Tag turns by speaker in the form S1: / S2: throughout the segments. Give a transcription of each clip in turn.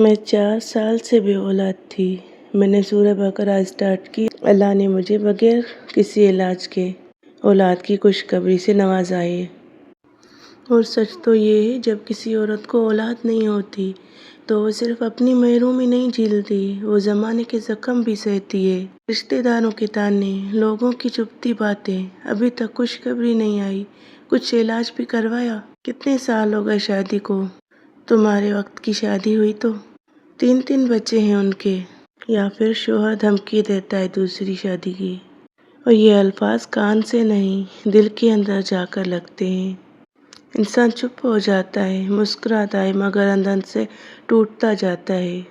S1: میں 4 سال سے بے اولاد تھی۔ میں نے سورہ بقرہ اسٹارٹ کی۔ اللہ نے مجھے بغیر کسی علاج کے اولاد کی خوشخبری سے نوازا ہے۔ اور سچ تو یہ ہے، جب کسی عورت کو اولاد نہیں ہوتی تو وہ صرف اپنی محرومی نہیں جھیلتی، وہ زمانے کے زخم بھی سہتی ہے۔ رشتہ داروں کے طعنے، لوگوں کی چبھتی باتیں، ابھی تک خوشخبری نہیں آئی، کچھ علاج بھی کروایا؟ کتنے سال ہو گئے شادی کو؟ تمہارے وقت کی شادی ہوئی تو 3 بچے ہیں ان کے، یا پھر شوہر دھمکی دیتا ہے دوسری شادی کی۔ اور یہ الفاظ کان سے نہیں، دل کے اندر جا کر لگتے ہیں۔ انسان چپ ہو جاتا ہے، مسکراتا ہے، مگر اندر سے ٹوٹتا جاتا ہے۔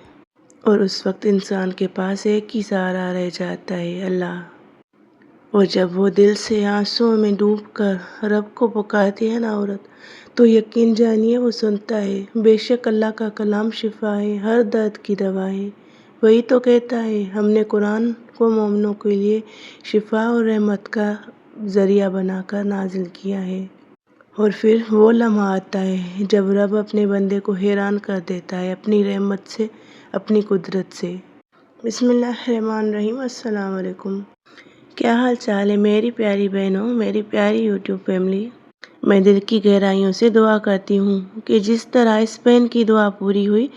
S1: اور اس وقت انسان کے پاس ایک ہی سہارا رہ جاتا ہے، اللہ۔ اور جب وہ دل سے آنسوؤں میں ڈوب کر رب کو پکارتی ہے نا عورت، تو یقین جانیے وہ سنتا ہے۔ بے شک اللہ کا کلام شفا ہے، ہر درد کی دوا ہے۔ وہی تو کہتا ہے، ہم نے قرآن کو مومنوں کے لیے شفا اور رحمت کا ذریعہ بنا کر نازل کیا ہے۔ اور پھر وہ لمحہ آتا ہے جب رب اپنے بندے کو حیران کر دیتا ہے اپنی رحمت سے، اپنی قدرت سے۔ بسم اللہ الرحمن الرحیم۔ السلام علیکم۔ کیا حال چال ہے میری پیاری بہنوں، میری پیاری یوٹیوب فیملی؟ میں دل کی گہرائیوں سے دعا کرتی ہوں کہ جس طرح اس بہن کی دعا پوری ہوئی،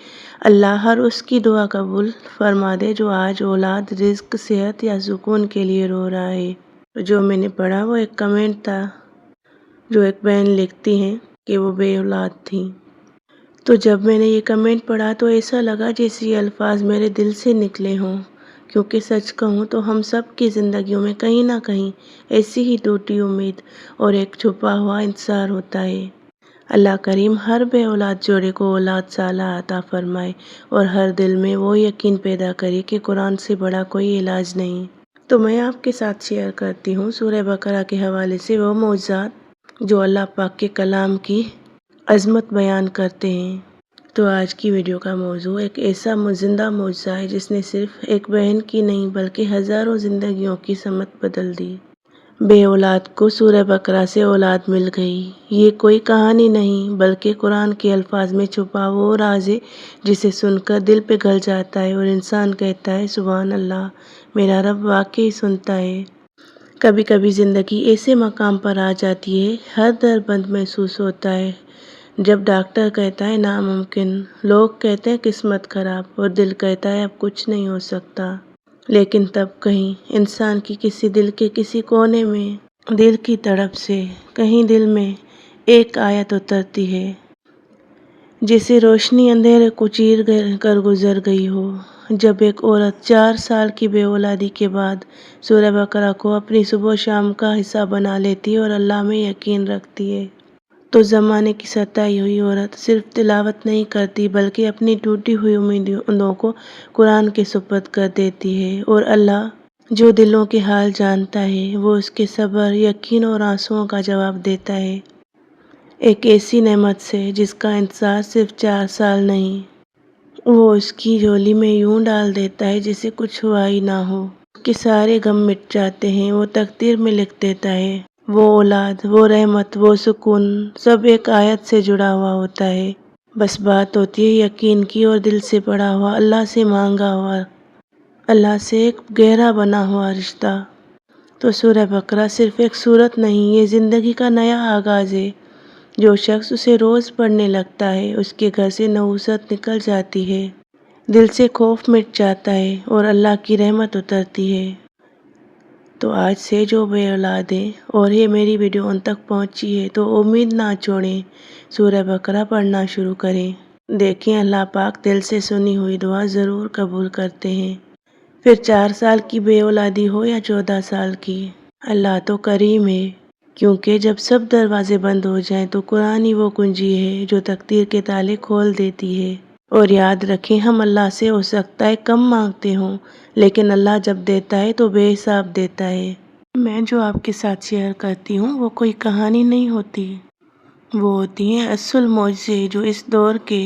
S1: اللہ ہر اس کی دعا قبول فرما دے جو آج اولاد، رزق، صحت یا سکون کے لیے رو رہا ہے۔ جو میں نے پڑھا وہ ایک کمنٹ تھا، جو ایک بہن لکھتی ہیں کہ وہ بے اولاد تھیں۔ تو جب میں نے یہ کمنٹ پڑھا تو ایسا لگا جیسے یہ الفاظ میرے دل سے نکلے ہوں، کیونکہ سچ کہوں تو ہم سب کی زندگیوں میں کہیں نہ کہیں ایسی ہی ٹوٹی امید اور ایک چھپا ہوا انتظار ہوتا ہے۔ اللہ کریم ہر بے اولاد جوڑے کو اولاد صالحہ عطا فرمائے اور ہر دل میں وہ یقین پیدا کرے کہ قرآن سے بڑا کوئی علاج نہیں۔ تو میں آپ کے ساتھ شیئر کرتی ہوں سورہ بقرہ کے حوالے سے وہ معجزات جو اللہ پاک کے کلام کی عظمت بیان کرتے ہیں۔ تو آج کی ویڈیو کا موضوع ایک ایسا زندہ معجزہ ہے جس نے صرف ایک بہن کی نہیں بلکہ ہزاروں زندگیوں کی سمت بدل دی۔ بے اولاد کو سورہ بقرہ سے اولاد مل گئی۔ یہ کوئی کہانی نہیں بلکہ قرآن کے الفاظ میں چھپا وہ راز ہے جسے سن کر دل پگھل جاتا ہے اور انسان کہتا ہے سبحان اللہ، میرا رب واقعی سنتا ہے۔ کبھی کبھی زندگی ایسے مقام پر آ جاتی ہے، ہر در بند محسوس ہوتا ہے، جب ڈاکٹر کہتا ہے ناممکن، لوگ کہتے ہیں قسمت خراب، اور دل کہتا ہے اب کچھ نہیں ہو سکتا۔ لیکن تب کہیں انسان کی کسی دل کے کسی کونے میں، دل کی تڑپ سے کہیں دل میں ایک آیت اترتی ہے، جیسے روشنی اندھیرے کو چیر کر گزر گئی ہو۔ جب ایک عورت 4 سال کی بے اولادی کے بعد سورہ بقرہ کو اپنی صبح و شام کا حصہ بنا لیتی ہے اور اللہ میں یقین رکھتی ہے، تو زمانے کی ستائی ہوئی عورت صرف تلاوت نہیں کرتی بلکہ اپنی ٹوٹی ہوئی امیدوں کو قرآن کے سپرد کر دیتی ہے، اور اللہ جو دلوں کے حال جانتا ہے وہ اس کے صبر، یقین اور آنسوؤں کا جواب دیتا ہے، ایک ایسی نعمت سے جس کا انتظار صرف 4 سال نہیں، وہ اس کی جھولی میں یوں ڈال دیتا ہے جیسے کچھ ہوا ہی نہ ہو۔ اس کے سارے غم مٹ جاتے ہیں، وہ تقدیر میں لکھ دیتا ہے۔ وہ اولاد، وہ رحمت، وہ سکون، سب ایک آیت سے جڑا ہوا ہوتا ہے۔ بس بات ہوتی ہے یقین کی اور دل سے پڑا ہوا، اللہ سے مانگا ہوا، اللہ سے ایک گہرا بنا ہوا رشتہ۔ تو سورہ بقرہ صرف ایک سورت نہیں، یہ زندگی کا نیا آغاز ہے۔ جو شخص اسے روز پڑھنے لگتا ہے اس کے گھر سے نحوست نکل جاتی ہے، دل سے خوف مٹ جاتا ہے اور اللہ کی رحمت اترتی ہے۔ تو آج سے جو بے اولاد ہیں اور یہ میری ویڈیو ان تک پہنچی ہے تو امید نہ چھوڑیں، سورہ بقرہ پڑھنا شروع کریں۔ دیکھیں اللہ پاک دل سے سنی ہوئی دعا ضرور قبول کرتے ہیں، پھر 4 سال کی بے اولادی ہو یا 14 سال کی۔ اللہ تو کریم ہے، کیونکہ جب سب دروازے بند ہو جائیں تو قرآن ہی وہ کنجی ہے جو تقدیر کے تالے کھول دیتی ہے۔ اور یاد رکھیں ہم اللہ سے ہو سکتا ہے کم مانگتے ہوں، لیکن اللہ جب دیتا ہے تو بے حساب دیتا ہے۔ میں جو آپ کے ساتھ شیئر کرتی ہوں وہ کوئی کہانی نہیں ہوتی، وہ ہوتی ہیں اصل معجزے جو اس دور کے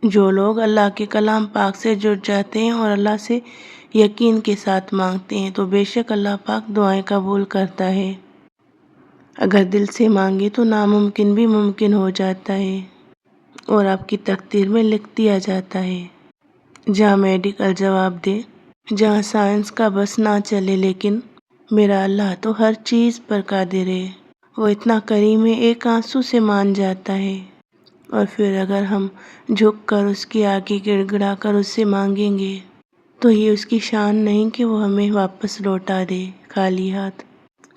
S1: جو لوگ اللہ کے کلام پاک سے جڑ جاتے ہیں اور اللہ سے یقین کے ساتھ مانگتے ہیں تو بے شک اللہ پاک دعائیں قبول کرتا ہے۔ اگر دل سے مانگے تو ناممکن بھی ممکن ہو جاتا ہے اور آپ کی تقدیر میں لکھ دیا جاتا ہے۔ جہاں میڈیکل جواب دے، جہاں سائنس کا بس نہ چلے، لیکن میرا اللہ تو ہر چیز پر قادر ہے۔ وہ اتنا کریم ہے، ایک آنسو سے مان جاتا ہے۔ اور پھر اگر ہم جھک کر اس کی آگے گڑ گڑا کر اس سے مانگیں گے تو یہ اس کی شان نہیں کہ وہ ہمیں واپس لوٹا دے خالی ہاتھ۔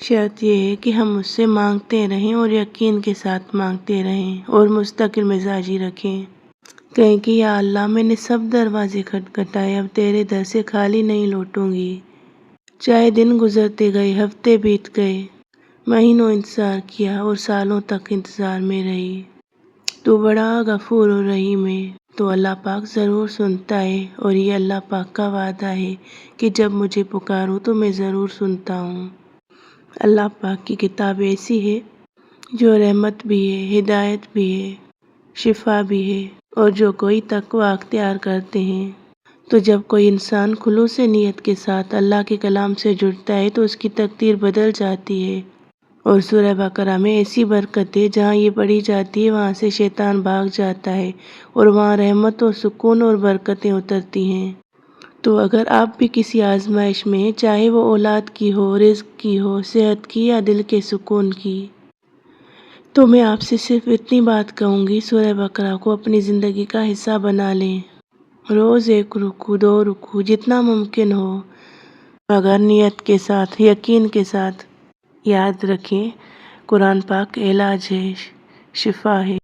S1: شرط یہ ہے کہ ہم اس سے مانگتے رہیں اور یقین کے ساتھ مانگتے رہیں اور مستقل مزاجی رکھیں۔ کہیں کہ یا اللہ، میں نے سب دروازے کھٹکھٹائے، اب تیرے در سے خالی نہیں لوٹوں گی۔ چاہے دن گزرتے گئے، ہفتے بیت گئے، مہینوں انتظار کیا اور سالوں تک انتظار میں رہی، تو بڑا غفور و رحیم ہے، تو اللہ پاک ضرور سنتا ہے۔ اور یہ اللہ پاک کا وعدہ ہے کہ جب مجھے پکاروں تو میں ضرور سنتا ہوں۔ اللہ پاک کی کتاب ایسی ہے جو رحمت بھی ہے، ہدایت بھی ہے، شفا بھی ہے، اور جو کوئی تقوی اختیار کرتے ہیں تو جب کوئی انسان خلوص نیت کے ساتھ اللہ کے کلام سے جڑتا ہے تو اس کی تقدیر بدل جاتی ہے۔ اور سورہ بقرہ میں ایسی برکت ہے، جہاں یہ پڑھی جاتی ہے وہاں سے شیطان بھاگ جاتا ہے اور وہاں رحمت اور سکون اور برکتیں اترتی ہیں۔ تو اگر آپ بھی کسی آزمائش میں ہیں، چاہے وہ اولاد کی ہو، رزق کی ہو، صحت کی یا دل کے سکون کی، تو میں آپ سے صرف اتنی بات کہوں گی، سورہ بقرہ کو اپنی زندگی کا حصہ بنا لیں۔ روز 1 رکوع، 2 رکوع، جتنا ممکن ہو، مگر نیت کے ساتھ، یقین کے ساتھ۔ یاد رکھیں، قرآن پاک علاج ہے، شفا ہے۔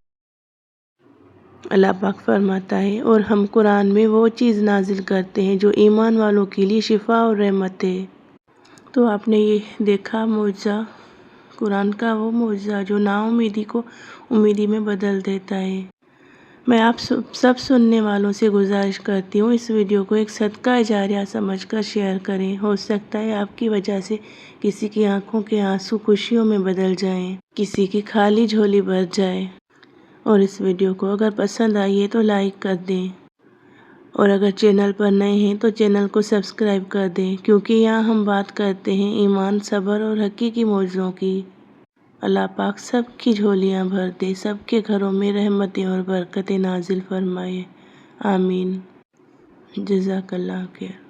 S1: اللہ پاک فرماتا ہے، اور ہم قرآن میں وہ چیز نازل کرتے ہیں جو ایمان والوں کے لیے شفا اور رحمت ہے۔ تو آپ نے یہ دیکھا معجزہ، قرآن کا وہ معجزہ جو نا امیدی کو امیدی میں بدل دیتا ہے۔ میں آپ سب سننے والوں سے گزارش کرتی ہوں، اس ویڈیو کو ایک صدقہ جاریہ سمجھ کر شیئر کریں۔ ہو سکتا ہے آپ کی وجہ سے کسی کی آنکھوں کے آنسو خوشیوں میں بدل جائیں، کسی کی خالی جھولی بھر جائے۔ اور اس ویڈیو کو اگر پسند آئی ہے تو لائک کر دیں، اور اگر چینل پر نئے ہیں تو چینل کو سبسکرائب کر دیں، کیونکہ یہاں ہم بات کرتے ہیں ایمان، صبر اور حقیقی معجزوں کی۔ اللہ پاک سب کی جھولیاں بھر دے، سب کے گھروں میں رحمتیں اور برکتیں نازل فرمائے، آمین۔ جزاک اللہ خیر۔